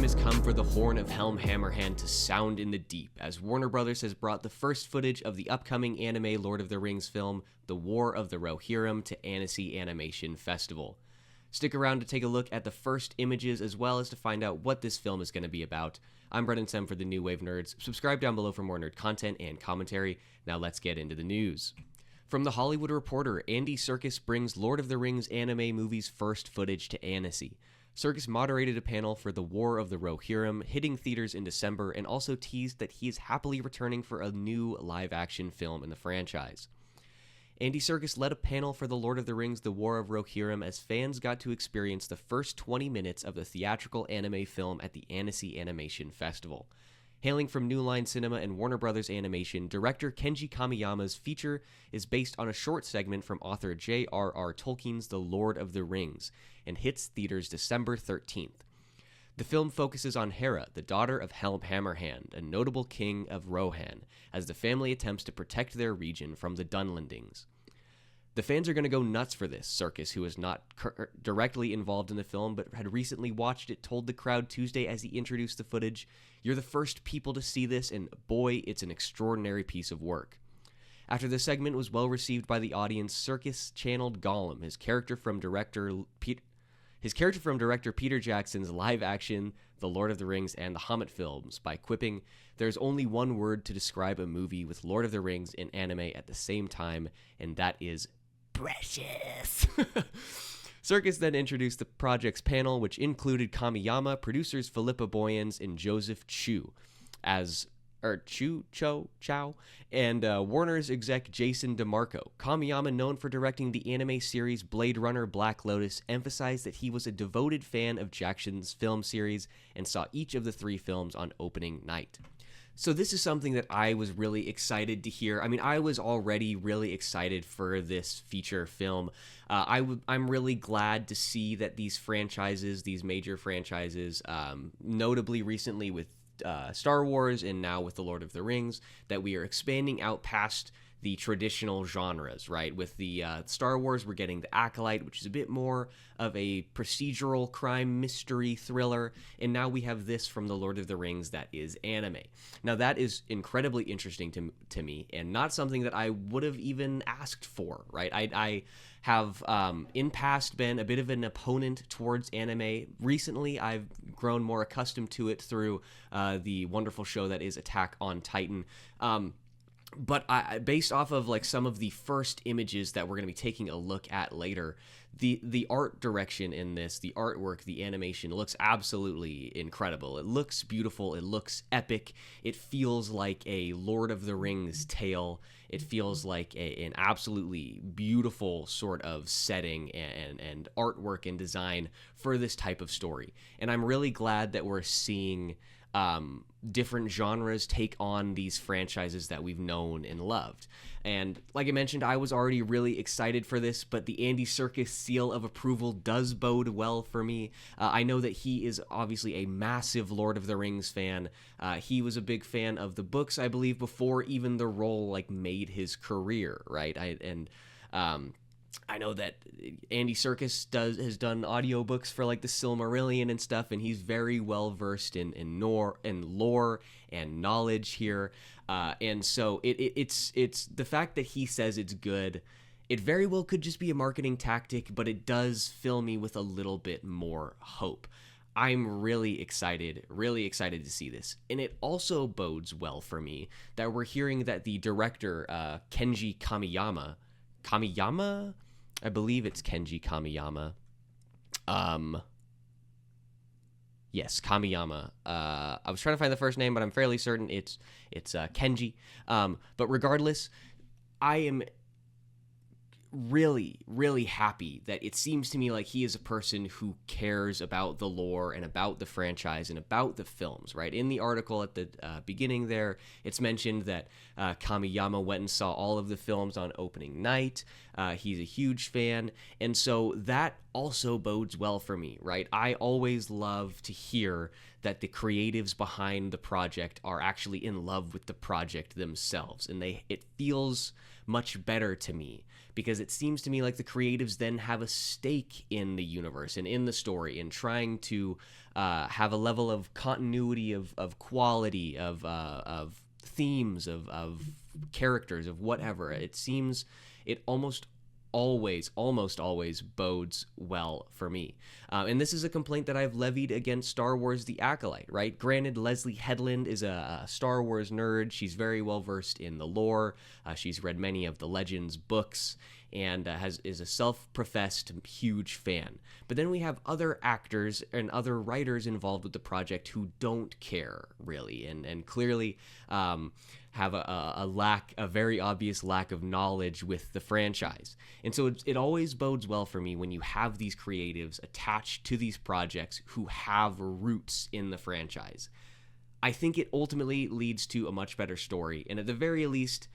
has come for the horn of Helm Hammerhand to sound in the deep, as Warner Bros. Has brought the first footage of the upcoming anime Lord of the Rings film, The War of the Rohirrim, to Annecy Animation Festival. Stick around to take a look at the first images as well as to find out what this film is going to be about. I'm Brendan Sem for the New Wave Nerds. Subscribe down below for more nerd content and commentary. Now let's get into the news. From The Hollywood Reporter, Andy Serkis brings Lord of the Rings anime movie's first footage to Annecy. Serkis moderated a panel for The War of the Rohirrim, hitting theaters in December, and also teased that he is happily returning for a new live-action film in the franchise. Andy Serkis led a panel for The Lord of the Rings The War of Rohirrim as fans got to experience the first 20 minutes of the theatrical anime film at the Annecy Animation Festival. Hailing from New Line Cinema and Warner Bros. Animation, director Kenji Kamiyama's feature is based on a short segment from author J.R.R. Tolkien's The Lord of the Rings and hits theaters December 13th. The film focuses on Hera, the daughter of Helm Hammerhand, a notable king of Rohan, as the family attempts to protect their region from the Dunlendings. The fans are going to go nuts for this, Serkis, who is not directly involved in the film but had recently watched it, told the crowd Tuesday as he introduced the footage, "You're the first people to see this, and boy, it's an extraordinary piece of work." After the segment was well received by the audience, Serkis channeled Gollum, his character from director Peter Jackson's live-action The Lord of the Rings and the Hobbit films, by quipping, "There's only one word to describe a movie with Lord of the Rings and anime at the same time, and that is precious." Serkis then introduced the project's panel, which included Kamiyama, producers Philippa Boyens and Joseph Chow, and Warner's exec Jason DeMarco. Kamiyama, known for directing the anime series Blade Runner Black Lotus, emphasized that he was a devoted fan of Jackson's film series and saw each of the three films on opening night. So this is something that I was really excited to hear. I mean, I was already really excited for this feature film. I'm really glad to see that these major franchises, notably recently with Star Wars and now with The Lord of the Rings, that we are expanding out past the traditional genres, right? With the Star Wars, we're getting The Acolyte, which is a bit more of a procedural crime mystery thriller, and now we have this from The Lord of the Rings that is anime. Now that is incredibly interesting to me, and not something that I would have even asked for, right? I have in past been a bit of an opponent towards anime. Recently, I've grown more accustomed to it through the wonderful show that is Attack on Titan. But based off of like some of the first images that we're going to be taking a look at later, the art direction in this, the artwork, the animation looks absolutely incredible. It looks beautiful. It looks epic. It feels like a Lord of the Rings tale. It feels like an absolutely beautiful sort of setting and artwork and design for this type of story. And I'm really glad that we're seeing different genres take on these franchises that we've known and loved. And like I mentioned, I was already really excited for this, but the Andy Serkis seal of approval does bode well for me. I know that he is obviously a massive Lord of the Rings fan. He was a big fan of the books, I believe, before even the role like made his career, right? I know that Andy Serkis has done audiobooks for like the Silmarillion and stuff, and he's very well versed in lore and knowledge here. And so it's the fact that he says it's good. It very well could just be a marketing tactic, but it does fill me with a little bit more hope. I'm really excited to see this. And it also bodes well for me that we're hearing that the director, Kenji Kamiyama, I believe it's Kenji Kamiyama. Yes, Kamiyama. I was trying to find the first name, but I'm fairly certain it's Kenji. But regardless, I am really, really happy that it seems to me like he is a person who cares about the lore and about the franchise and about the films, right? In the article at the beginning there, it's mentioned that Kamiyama went and saw all of the films on opening night. He's a huge fan, and so that also bodes well for me, right? I always love to hear that the creatives behind the project are actually in love with the project themselves, and it feels much better to me, because it seems to me like the creatives then have a stake in the universe and in the story and trying to have a level of continuity, of quality, of themes, of characters, of whatever. It seems it almost always bodes well for me. And this is a complaint that I've levied against Star Wars The Acolyte, right? Granted, Leslie Headland is a Star Wars nerd. She's very well versed in the lore. She's read many of the Legends books and is a self-professed huge fan. But then we have other actors and other writers involved with the project who don't care, really, and clearly have a very obvious lack of knowledge with the franchise. And so it always bodes well for me when you have these creatives attached to these projects who have roots in the franchise. I think it ultimately leads to a much better story, and at the very least,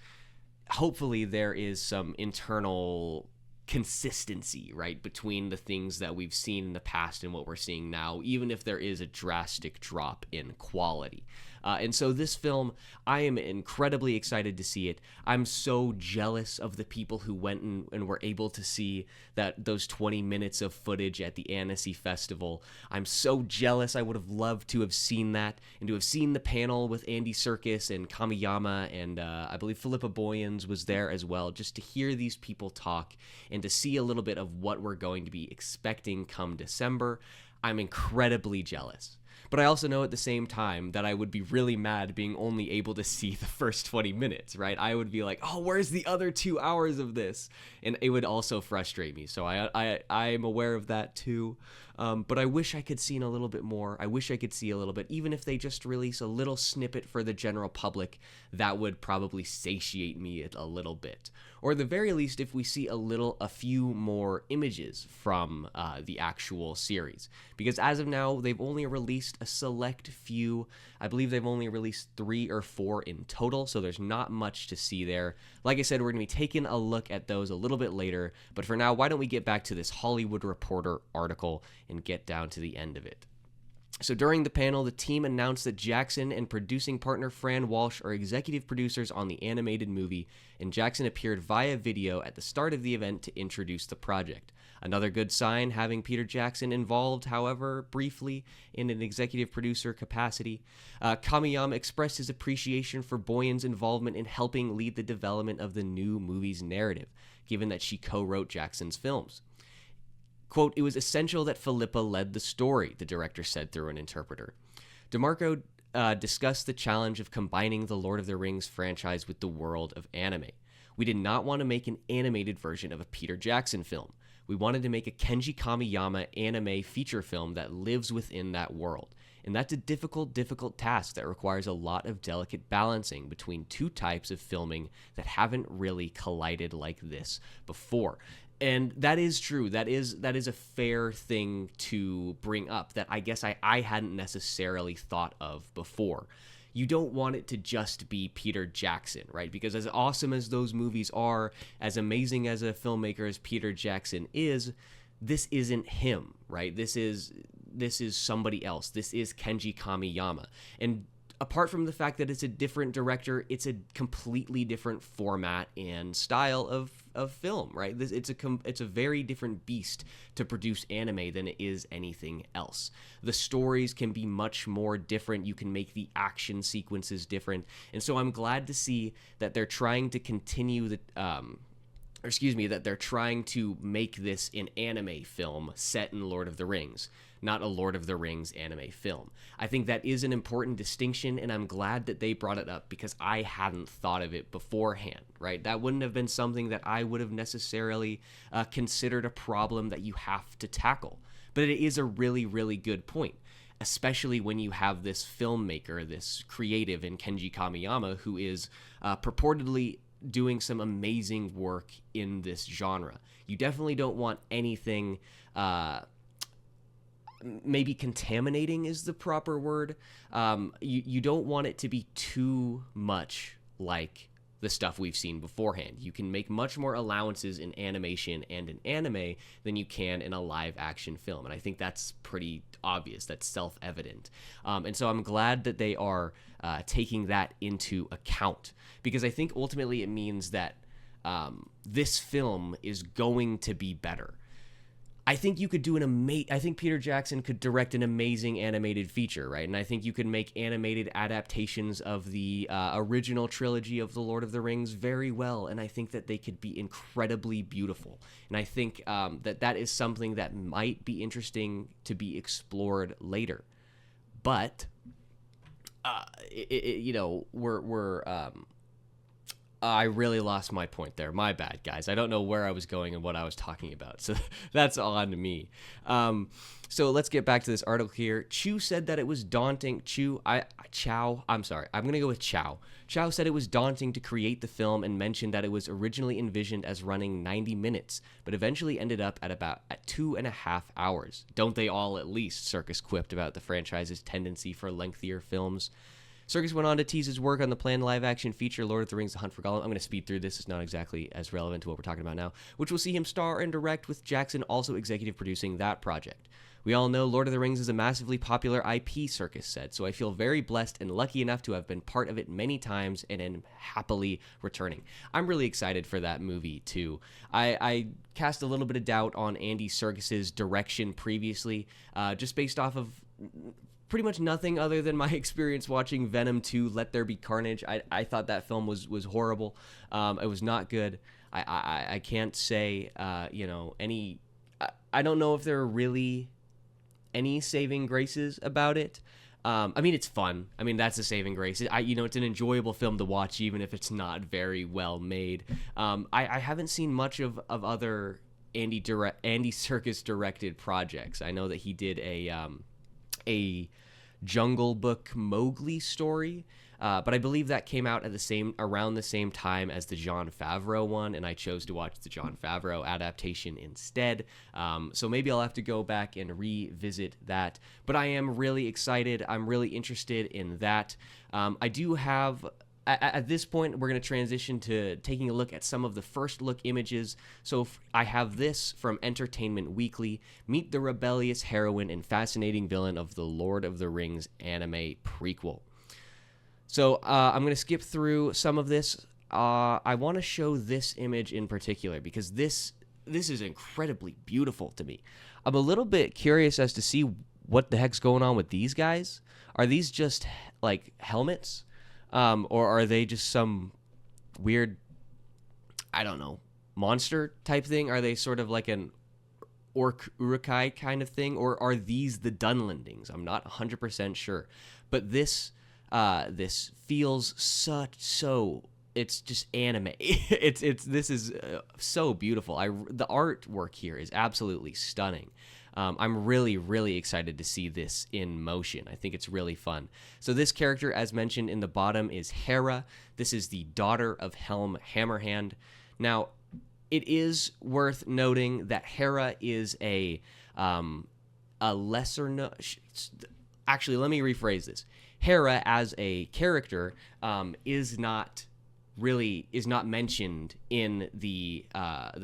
hopefully there is some internal consistency, right, between the things that we've seen in the past and what we're seeing now, even if there is a drastic drop in quality. And so this film, I am incredibly excited to see it. I'm so jealous of the people who went and were able to see those 20 minutes of footage at the Annecy Festival. I'm so jealous. I would have loved to have seen that and to have seen the panel with Andy Serkis and Kamiyama, and I believe Philippa Boyens was there as well, just to hear these people talk and to see a little bit of what we're going to be expecting come December. I'm incredibly jealous. But I also know at the same time that I would be really mad being only able to see the first 20 minutes, right? I would be like, oh, where's the other 2 hours of this? And it would also frustrate me. So I'm aware of that too. But I wish I could see a little bit more. I wish I could see a little bit. Even if they just release a little snippet for the general public, that would probably satiate me a little bit. Or at the very least, if we see a few more images from the actual series. Because as of now, they've only released a select few. I believe they've only released 3 or 4 in total, so there's not much to see there. Like I said, we're going to be taking a look at those a little bit later. But for now, why don't we get back to this Hollywood Reporter article and get down to the end of it. So during the panel, the team announced that Jackson and producing partner Fran Walsh are executive producers on the animated movie, and Jackson appeared via video at the start of the event to introduce the project. Another good sign, having Peter Jackson involved, however, briefly in an executive producer capacity. Kamiyama expressed his appreciation for Boyen's involvement in helping lead the development of the new movie's narrative, given that she co-wrote Jackson's films. Quote, "It was essential that Philippa led the story," the director said through an interpreter. DeMarco discussed the challenge of combining the Lord of the Rings franchise with the world of anime. "We did not want to make an animated version of a Peter Jackson film. We wanted to make a Kenji Kamiyama anime feature film that lives within that world. And that's a difficult task that requires a lot of delicate balancing between two types of filming that haven't really collided like this before." And that is true. That is a fair thing to bring up that I guess I hadn't necessarily thought of before. You don't want it to just be Peter Jackson, right? Because as awesome as those movies are, as amazing as a filmmaker as Peter Jackson is, this isn't him, right? This is somebody else. This is Kenji Kamiyama. And apart from the fact that it's a different director, it's a completely different format and style of film, right? It's a very different beast to produce anime than it is anything else. The stories can be much more different. You can make the action sequences different. And so I'm glad to see that they're trying to continue that they're trying to make this an anime film set in Lord of the Rings, not a Lord of the Rings anime film. I think that is an important distinction, and I'm glad that they brought it up because I hadn't thought of it beforehand, right? That wouldn't have been something that I would have necessarily considered a problem that you have to tackle. But it is a really, really good point, especially when you have this filmmaker, this creative in Kenji Kamiyama, who is purportedly doing some amazing work in this genre. You definitely don't want anything, maybe contaminating is the proper word. You don't want it to be too much like the stuff we've seen beforehand. You can make much more allowances in animation and in anime than you can in a live action film. And I think that's pretty obvious. That's self-evident. And so I'm glad that they are taking that into account, because I think ultimately it means that this film is going to be better. I think you could do I think Peter Jackson could direct an amazing animated feature, right? And I think you could make animated adaptations of the original trilogy of The Lord of the Rings very well, and I think that they could be incredibly beautiful. And I think that is something that might be interesting to be explored later. But I really lost my point there. My bad, guys. I don't know where I was going and what I was talking about, so that's on me. So let's get back to this article here. Chu said that it was daunting. I'm sorry. I'm going to go with Chow. Chow said it was daunting to create the film and mentioned that it was originally envisioned as running 90 minutes, but eventually ended up at 2.5 hours. Don't they all at least, Circus quipped about the franchise's tendency for lengthier films. Circus went on to tease his work on the planned live-action feature Lord of the Rings: The Hunt for Gollum. I'm going to speed through this. It's not exactly as relevant to what we're talking about now, which will see him star and direct, with Jackson also executive producing that project. We all know Lord of the Rings is a massively popular IP, Circus said, so I feel very blessed and lucky enough to have been part of it many times and am happily returning. I'm really excited for that movie, too. I cast a little bit of doubt on Andy Serkis's direction previously, just based off of pretty much nothing other than my experience watching Venom 2, Let There Be Carnage. I thought that film was horrible. It was not good. I can't say, any... I don't know if there are really any saving graces about it. I mean, it's fun. I mean, that's a saving grace. It's an enjoyable film to watch, even if it's not very well made. I haven't seen much of other Andy Serkis directed projects. I know that he did a Jungle Book Mowgli story, but I believe that came out at around the same time as the Jon Favreau one, and I chose to watch the Jon Favreau adaptation instead. So maybe I'll have to go back and revisit that. But I am really excited. I'm really interested in that. I do have... At this point, we're going to transition to taking a look at some of the first look images. So I have this from Entertainment Weekly. Meet the rebellious heroine and fascinating villain of the Lord of the Rings anime prequel. So I'm going to skip through some of this. I want to show this image in particular because this is incredibly beautiful to me. I'm a little bit curious as to see what the heck's going on with these guys. Are these just like helmets? Or are they just some weird, I don't know, monster type thing? Are they sort of like an Uruk-hai kind of thing? Or are these the Dunlendings? I'm not 100% sure. But this feels so it's just anime. This is so beautiful. The artwork here is absolutely stunning. I'm really, really excited to see this in motion. I think it's really fun. So this character, as mentioned in the bottom, is Hera. This is the daughter of Helm Hammerhand. Now, it is worth noting that Hera is a lesser known... Actually, let me rephrase this. Hera, as a character, is not mentioned in the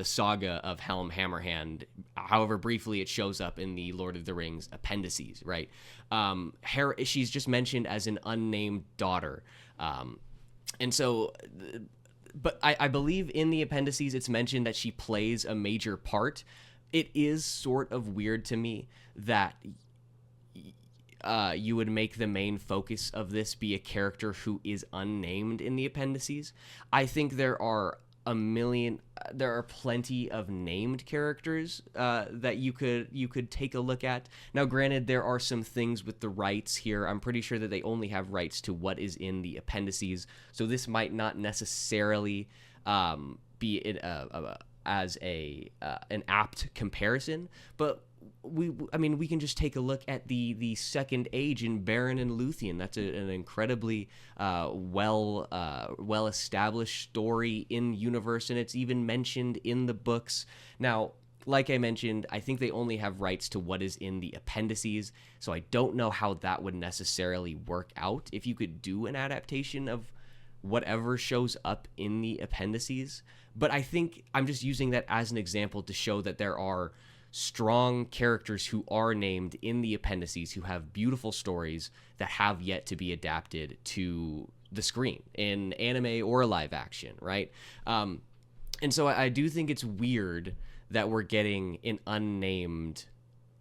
saga of Helm Hammerhand. However, briefly it shows up in the Lord of the Rings appendices, right? Hera, she's just mentioned as an unnamed daughter, and so. But I believe in the appendices it's mentioned that she plays a major part. It is sort of weird to me that you would make the main focus of this be a character who is unnamed in the appendices. I think there are plenty of named characters that you could take a look at. Now, granted, there are some things with the rights here. I'm pretty sure that they only have rights to what is in the appendices, so this might not necessarily be as an apt comparison, but we can just take a look at the second age in Beren and Luthien. That's an incredibly well established story in universe, and it's even mentioned in the books. Now, like I mentioned, I think they only have rights to what is in the appendices, so I don't know how that would necessarily work out if you could do an adaptation of whatever shows up in the appendices. But I think I'm just using that as an example to show that there are strong characters who are named in the appendices who have beautiful stories that have yet to be adapted to the screen in anime or live action, right? And so I do think it's weird that we're getting an unnamed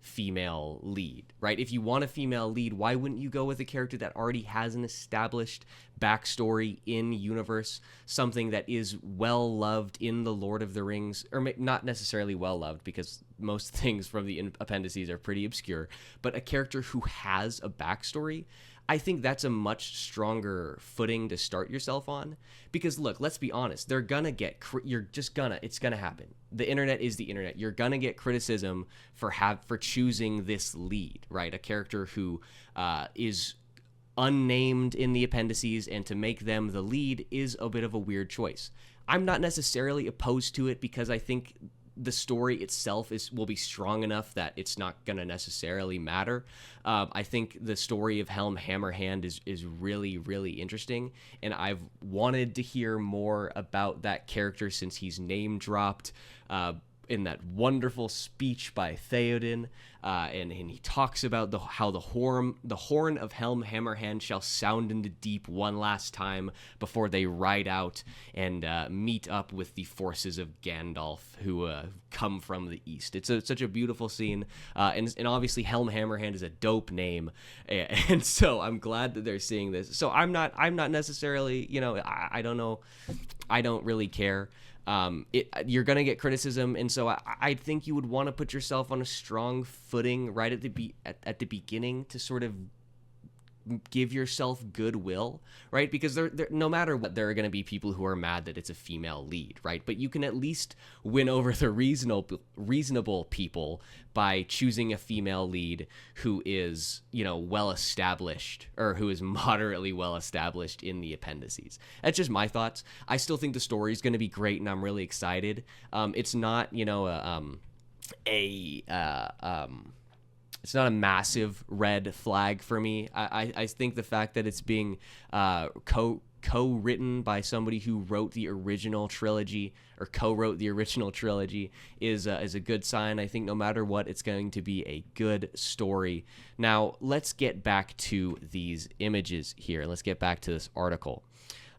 female lead, right? If you want a female lead, why wouldn't you go with a character that already has an established backstory in universe, something that is well loved in the Lord of the Rings, or not necessarily well loved, because most things from the appendices are pretty obscure, but a character who has a backstory. I think that's a much stronger footing to start yourself on, because look, let's be honest, they're gonna get it's gonna happen. The internet is the internet. You're gonna get criticism for choosing this lead, right? A character who is unnamed in the appendices, and to make them the lead is a bit of a weird choice. I'm not necessarily opposed to it, because I think the story itself will be strong enough that it's not going to necessarily matter. I think the story of Helm Hammerhand is really, really interesting, and I've wanted to hear more about that character since he's name dropped in that wonderful speech by Theoden, and he talks about how the horn of Helm Hammerhand shall sound in the deep one last time before they ride out and meet up with the forces of Gandalf who come from the east. It's such a beautiful scene, and obviously Helm Hammerhand is a dope name, and so I'm glad that they're seeing this. So I'm not necessarily, I don't know, I don't really care. You're gonna get criticism, and so I think you would want to put yourself on a strong footing right at the beginning to sort of give yourself goodwill, right? Because there no matter what, there are going to be people who are mad that it's a female lead, right? But you can at least win over the reasonable people by choosing a female lead who is, well established, or who is moderately well established in the appendices. That's just my thoughts. I still think the story is going to be great, and I'm really excited. It's not, it's not a massive red flag for me. I think the fact that it's being co-written by somebody who wrote the original trilogy, or co-wrote the original trilogy, is a good sign. I think no matter what, it's going to be a good story. Now, let's get back to these images here. Let's get back to this article.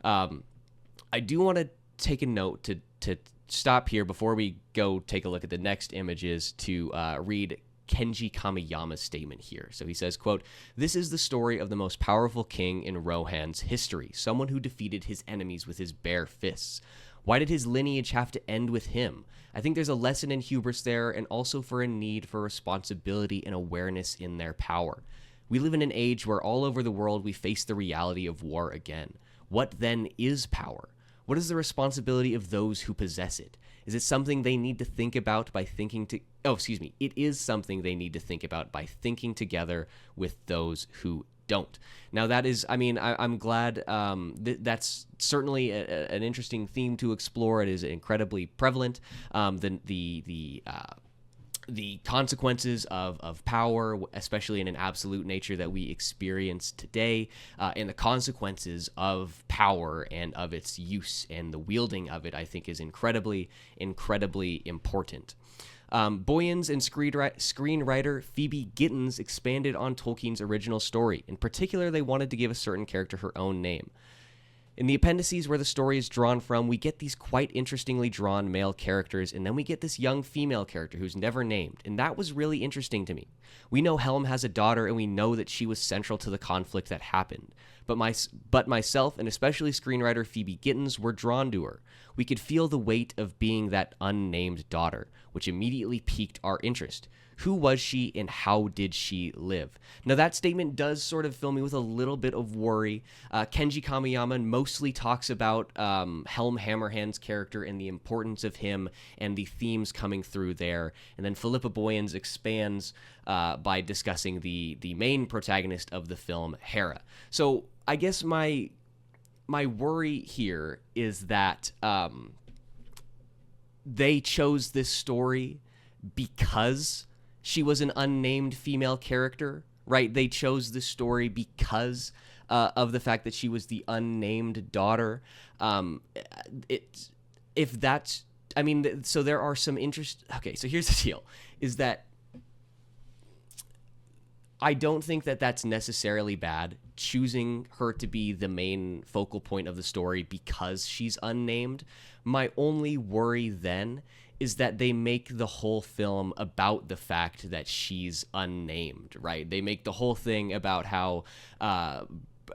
I do want to take a note to stop here before we go take a look at the next images to read Kenji Kamiyama's statement here. So he says, quote, "This is the story of the most powerful king in Rohan's history, someone who defeated his enemies with his bare fists. Why did his lineage have to end with him? I think there's a lesson in hubris there, and also for a need for responsibility and awareness in their power. We live in an age where all over the world we face the reality of war again. What then is power? What is the responsibility of those who possess it? Is it something they need to think about by thinking to... Oh, excuse me. It is something they need to think about by thinking together with those who don't." Now, that is... I'm glad that's certainly an interesting theme to explore. It is incredibly prevalent. The consequences of power, especially in an absolute nature that we experience today, and the consequences of power and of its use and the wielding of it, I think is incredibly, incredibly important. Boyens and screenwriter Phoebe Gittins expanded on Tolkien's original story. In particular, they wanted to give a certain character her own name. In the appendices where the story is drawn from, we get these quite interestingly drawn male characters, and then we get this young female character who's never named, and that was really interesting to me. We know Helm has a daughter, and we know that she was central to the conflict that happened. But myself, and especially screenwriter Phoebe Gittins, were drawn to her. We could feel the weight of being that unnamed daughter, which immediately piqued our interest. Who was she, and how did she live? Now, that statement does sort of fill me with a little bit of worry. Kenji Kamiyama mostly talks about Helm Hammerhand's character and the importance of him and the themes coming through there. And then Philippa Boyens expands by discussing the main protagonist of the film, Hera. So I guess my worry here is that they chose this story because she was an unnamed female character, right? They chose this story because of the fact that she was the unnamed daughter. So there are some interest. Okay, so here's the deal: is that I don't think that that's necessarily bad, choosing her to be the main focal point of the story because she's unnamed. My only worry then is that they make the whole film about the fact that she's unnamed, right? They make the whole thing about how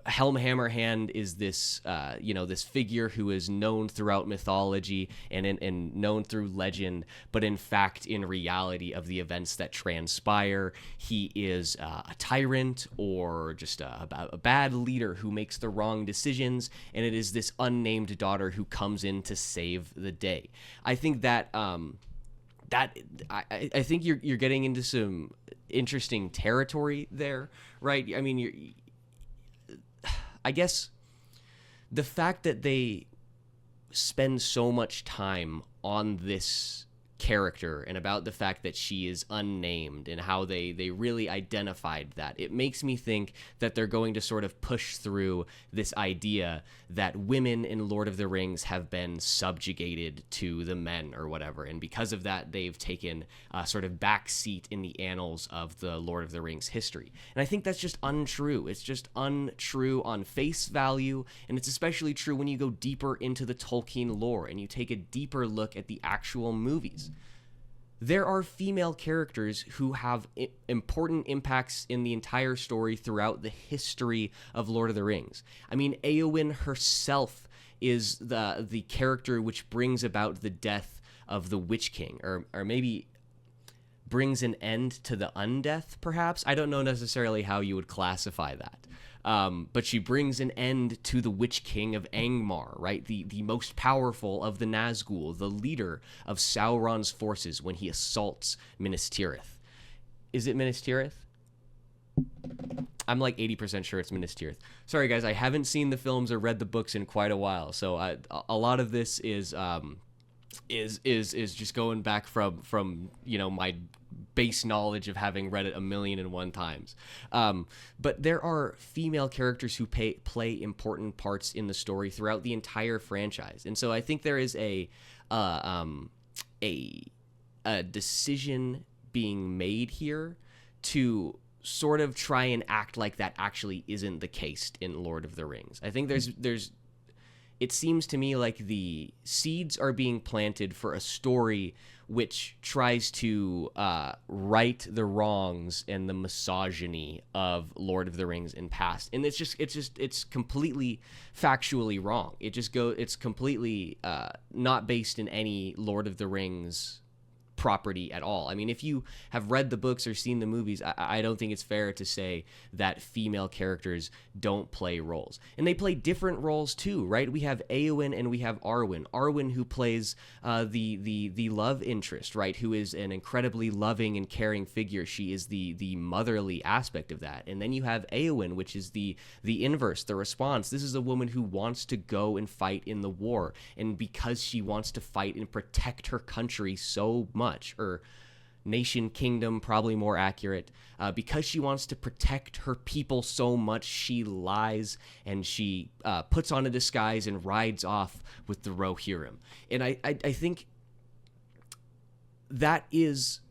Helm Hammerhand is this, this figure who is known throughout mythology and known through legend, but in fact, in reality of the events that transpire, he is a tyrant or just a bad leader who makes the wrong decisions, and it is this unnamed daughter who comes in to save the day. I think that I think you're getting into some interesting territory there, right? I mean, I guess the fact that they spend so much time on this character and about the fact that she is unnamed and how they really identified that, it makes me think that they're going to sort of push through this idea that women in Lord of the Rings have been subjugated to the men or whatever, and because of that they've taken a sort of back seat in the annals of the Lord of the Rings history. And I think that's just untrue. It's just untrue on face value, and it's especially true when you go deeper into the Tolkien lore and you take a deeper look at the actual movies. There are female characters who have important impacts in the entire story throughout the history of Lord of the Rings. I mean, Éowyn herself is the character which brings about the death of the Witch King, or maybe brings an end to the undeath, perhaps? I don't know necessarily how you would classify that. But she brings an end to the Witch King of Angmar, right? The most powerful of the Nazgul, the leader of Sauron's forces when he assaults Minas Tirith. Is it Minas Tirith? I'm like 80% sure it's Minas Tirith. Sorry, guys, I haven't seen the films or read the books in quite a while, so a lot of this is just going back from my base knowledge of having read it 1,000,001 times. But there are female characters who play important parts in the story throughout the entire franchise, and so I think there is a decision being made here to sort of try and act like that actually isn't the case in Lord of the Rings. I think there's it seems to me like the seeds are being planted for a story which tries to right the wrongs and the misogyny of Lord of the Rings in past, and it's completely factually wrong. It's completely not based in any Lord of the Rings property at all. I mean, if you have read the books or seen the movies, I don't think it's fair to say that female characters don't play roles. And they play different roles too, right? We have Éowyn and we have Arwen. Arwen, who plays the love interest, right? Who is an incredibly loving and caring figure. She is the motherly aspect of that. And then you have Éowyn, which is the inverse, the response. This is a woman who wants to go and fight in the war. And because she wants to fight and protect her country so much, or nation, kingdom, probably more accurate, because she wants to protect her people so much, she lies and she puts on a disguise and rides off with the Rohirrim. And I think that is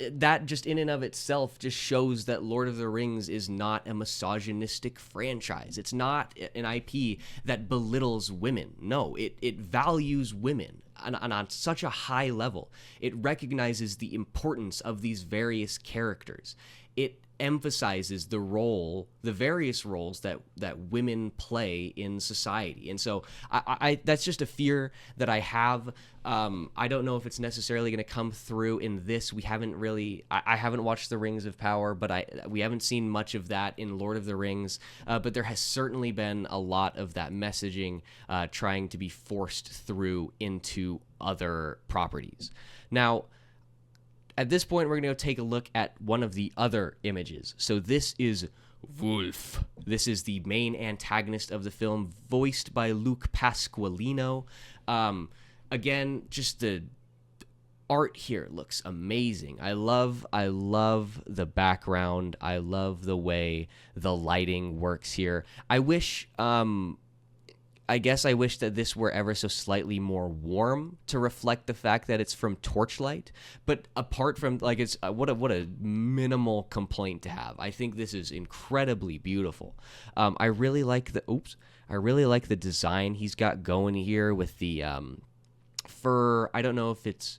that just in and of itself just shows that Lord of the Rings is not a misogynistic franchise. It's not an IP that belittles women. No, it values women on such a high level. It recognizes the importance of these various characters. It emphasizes the various roles that women play in society. And so I that's just a fear that I have. I don't know if it's necessarily going to come through in this. We haven't really, I haven't watched The Rings of Power, but we haven't seen much of that in Lord of the Rings. But there has certainly been a lot of that messaging trying to be forced through into other properties. Now, at this point, we're going to go take a look at one of the other images. So this is Wulf. This is the main antagonist of the film, voiced by Luke Pasqualino. Again, just the art here looks amazing. I love the background. I love the way the lighting works here. I wish I guess I wish that this were ever so slightly more warm to reflect the fact that it's from Torchlight. But apart from like it's what a minimal complaint to have. I think this is incredibly beautiful. I really like the design he's got going here with the fur. I don't know if it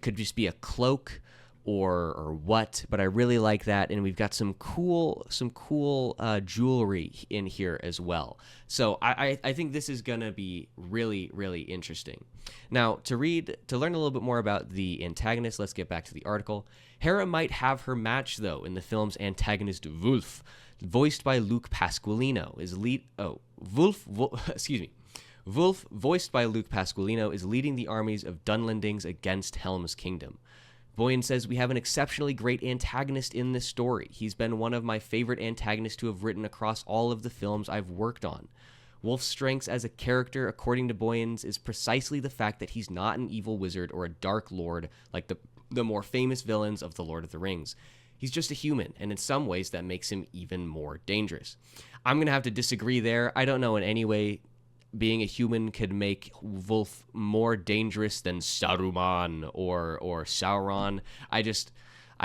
could just be a cloak or what, but I really like that, and we've got some cool jewelry in here as well. So I think this is gonna be really, really interesting. Now to learn a little bit more about the antagonist, let's get back to the article. Hera might have her match though in the film's antagonist Wulf, voiced by Luke Pasqualino, Wulf, voiced by Luke Pasqualino, is leading the armies of Dunlendings against Helm's kingdom. Boyan says, we have an exceptionally great antagonist in this story. He's been one of my favorite antagonists to have written across all of the films I've worked on. Wulf's strengths as a character, according to Boyens, is precisely the fact that he's not an evil wizard or a dark lord like the more famous villains of The Lord of the Rings. He's just a human, and in some ways that makes him even more dangerous. I'm going to have to disagree there. I don't know in any way being a human could make Wulf more dangerous than Saruman or Sauron. I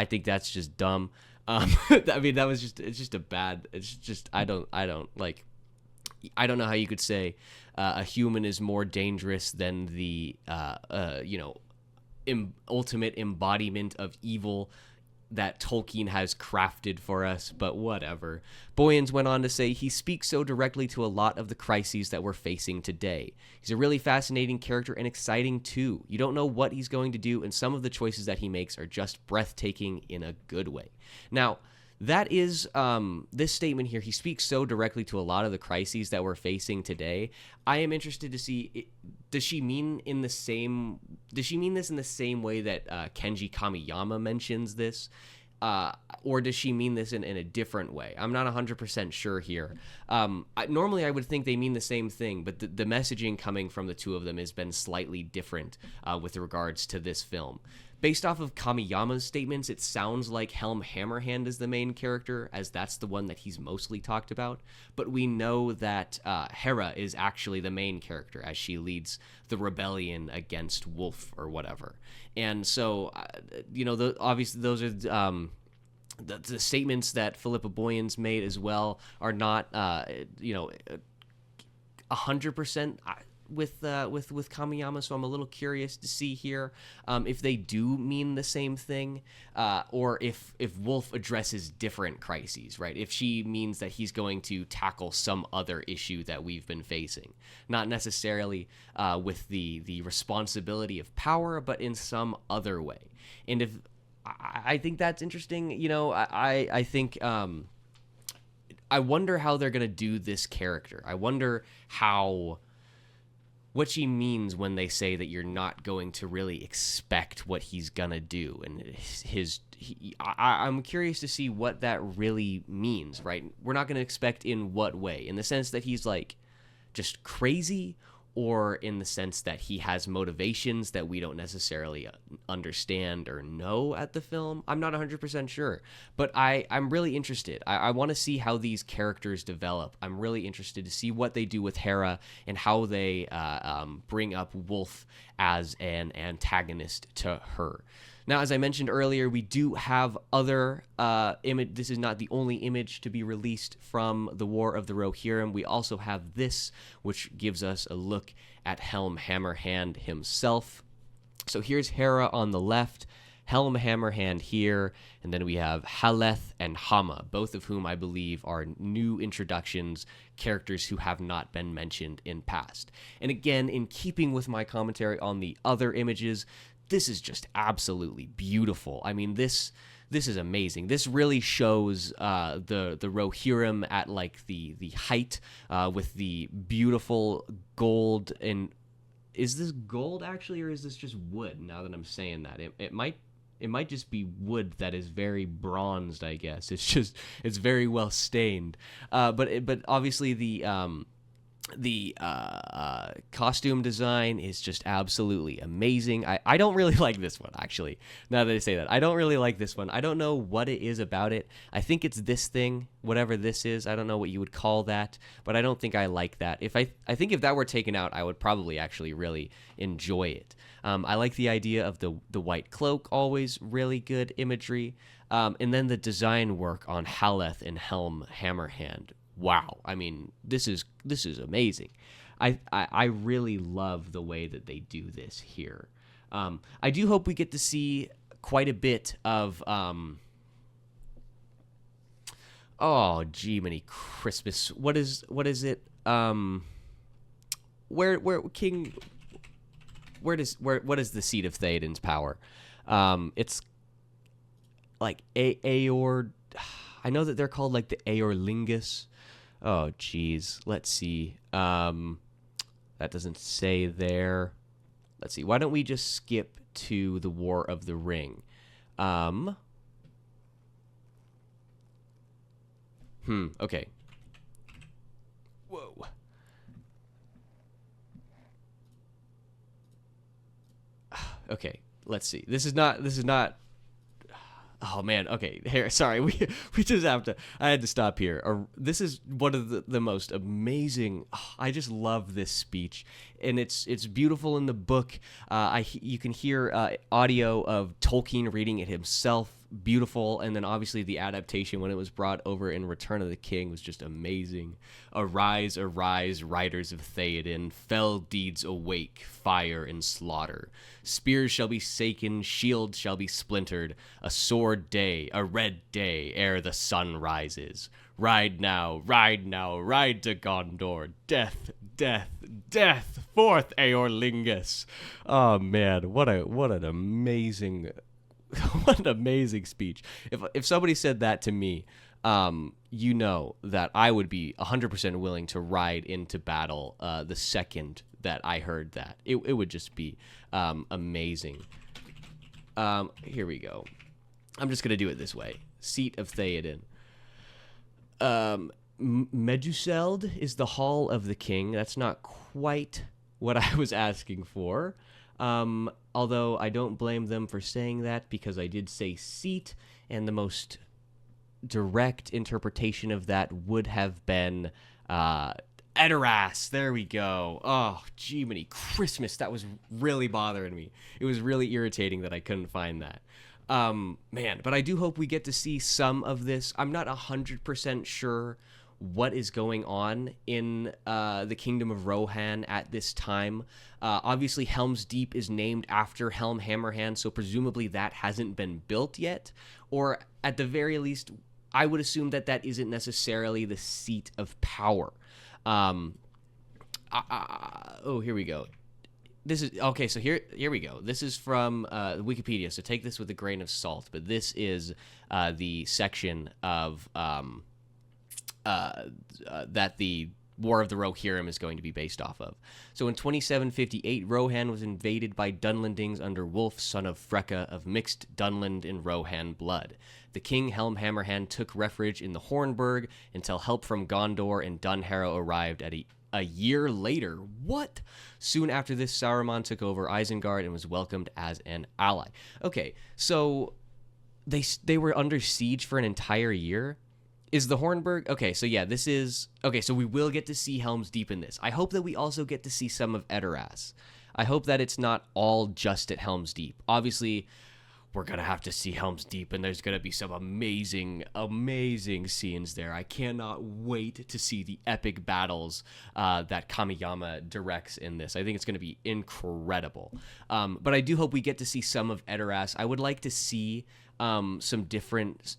think that's just dumb. I mean, I don't know how you could say a human is more dangerous than the ultimate embodiment of evil that Tolkien has crafted for us, but whatever. Boyens went on to say, he speaks so directly to a lot of the crises that we're facing today. He's a really fascinating character and exciting too. You don't know what he's going to do, and some of the choices that he makes are just breathtaking in a good way. Now, that is this statement here. He speaks so directly to a lot of the crises that we're facing today. I am interested to see, does she mean this in the same way that Kenji Kamiyama mentions this? Or does she mean this in a different way? I'm not 100% sure here. Normally, I would think they mean the same thing, but the messaging coming from the two of them has been slightly different with regards to this film. Based off of Kamiyama's statements, it sounds like Helm Hammerhand is the main character, as that's the one that he's mostly talked about. But we know that Hera is actually the main character, as she leads the rebellion against Wulf or whatever. And so, obviously those are the statements that Philippa Boyens made as well are not 100% with Kamiyama, so I'm a little curious to see here if they do mean the same thing, or if Wulf addresses different crises, right? If she means that he's going to tackle some other issue that we've been facing, not necessarily with the responsibility of power, but in some other way. And if I think that's interesting, I think I wonder how they're gonna do this character. I wonder what she means when they say that you're not going to really expect what he's gonna do, and I'm curious to see what that really means, right? We're not gonna expect in what way, in the sense that he's like just crazy, or in the sense that he has motivations that we don't necessarily understand or know at the film. I'm not 100% sure, but I'm really interested. I want to see how these characters develop. I'm really interested to see what they do with Hera and how they bring up Wulf as an antagonist to her. Now, as I mentioned earlier, we do have other image. This is not the only image to be released from the War of the Rohirrim. We also have this, which gives us a look at Helm Hammerhand himself. So here's Hera on the left, Helm Hammerhand here, and then we have Haleth and Hama, both of whom I believe are new introductions, characters who have not been mentioned in past. And again, in keeping with my commentary on the other images, this is just absolutely beautiful. I mean, this is amazing. This really shows the Rohirrim at like the height with the beautiful gold. And is this gold actually, or is this just wood? Now that I'm saying that, it might just be wood that is very bronzed. I guess it's very well stained. But obviously the The costume design is just absolutely amazing. I don't really like this one, actually. Now that I say that, I don't really like this one. I don't know what it is about it. I think it's this thing, whatever this is. I don't know what you would call that, but I don't think I like that. I think if that were taken out, I would probably actually really enjoy it. I like the idea of the white cloak, always really good imagery. And then the design work on Haleth and Helm Hammerhand. Wow, I mean, this is amazing. I really love the way that they do this here. I do hope we get to see quite a bit of oh gee many Christmas. What is it? Where King what is the seat of Theoden's power? It's like Aor. I know that they're called like the Aorlingus. Oh, geez. Let's see. That doesn't say there. Let's see. Why don't we just skip to the War of the Ring? Okay. Whoa. Okay. Let's see. This is not. Oh man, okay. Here, sorry, we just have to. I had to stop here. This is one of the most amazing. I just love this speech, and it's beautiful in the book. You can hear audio of Tolkien reading it himself. Beautiful, and then obviously the adaptation when it was brought over in Return of the King was just amazing. Arise, arise, riders of Theoden, fell deeds awake, fire and slaughter. Spears shall be saken, shields shall be splintered, a sword day, a red day, ere the sun rises. Ride now, ride to Gondor. Death, death, death, forth, Aorlingus. Oh man, what an amazing what an amazing speech. If somebody said that to me, you know that I would be 100% willing to ride into battle the second that I heard that. It would just be amazing. Here we go. I'm just going to do it this way. Seat of Theoden. Meduseld is the Hall of the King. That's not quite what I was asking for. Although I don't blame them for saying that because I did say seat, and the most direct interpretation of that would have been Edoras. There we go. Oh, gee, many Christmas. That was really bothering me. It was really irritating that I couldn't find that. Man, but I do hope we get to see some of this. I'm not 100% sure what is going on in the Kingdom of Rohan at this time. Obviously, Helm's Deep is named after Helm Hammerhand, so presumably that hasn't been built yet. Or at the very least, I would assume that that isn't necessarily the seat of power. Oh, here we go. This is okay. So here we go. This is from Wikipedia. So take this with a grain of salt. But this is the section of that the War of the Rohirrim is going to be based off of. So in 2758, Rohan was invaded by Dunlendings under Wulf, son of Freka, of mixed Dunland and Rohan blood. The king, Helm Hammerhand, took refuge in the Hornburg until help from Gondor and Dunharrow arrived at a year later. What? Soon after this, Saruman took over Isengard and was welcomed as an ally. Okay, so they were under siege for an entire year? Is the Hornburg... Okay, so yeah, this is... Okay, so we will get to see Helm's Deep in this. I hope that we also get to see some of Edoras. I hope that it's not all just at Helm's Deep. Obviously, we're going to have to see Helm's Deep, and there's going to be some amazing, amazing scenes there. I cannot wait to see the epic battles that Kamiyama directs in this. I think it's going to be incredible. But I do hope we get to see some of Edoras. I would like to see some different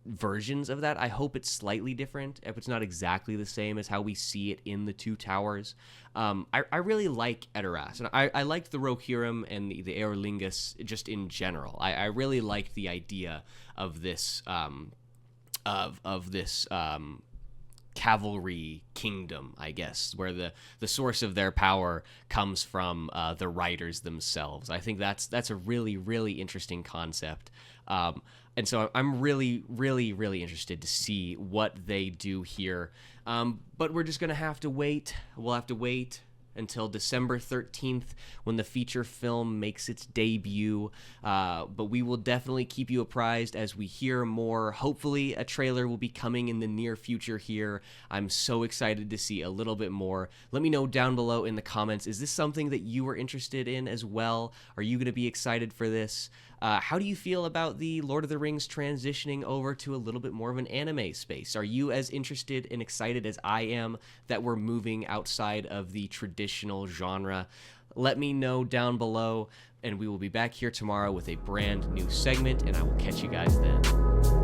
versions of that. I hope it's slightly different, if it's not exactly the same as how we see it in the Two Towers. I really like Edoras, and I liked the Rohirrim and the Aorlingus just in general. I really liked the idea of this cavalry kingdom, I guess, where the source of their power comes from the riders themselves. I think that's a really, really interesting concept. And so I'm really, really, really interested to see what they do here. But we're just going to have to wait. We'll have to wait until December 13th when the feature film makes its debut. But we will definitely keep you apprised as we hear more. Hopefully a trailer will be coming in the near future here. I'm so excited to see a little bit more. Let me know down below in the comments, is this something that you are interested in as well? Are you going to be excited for this? How do you feel about the Lord of the Rings transitioning over to a little bit more of an anime space? Are you as interested and excited as I am that we're moving outside of the traditional genre? Let me know down below, and we will be back here tomorrow with a brand new segment, and I will catch you guys then.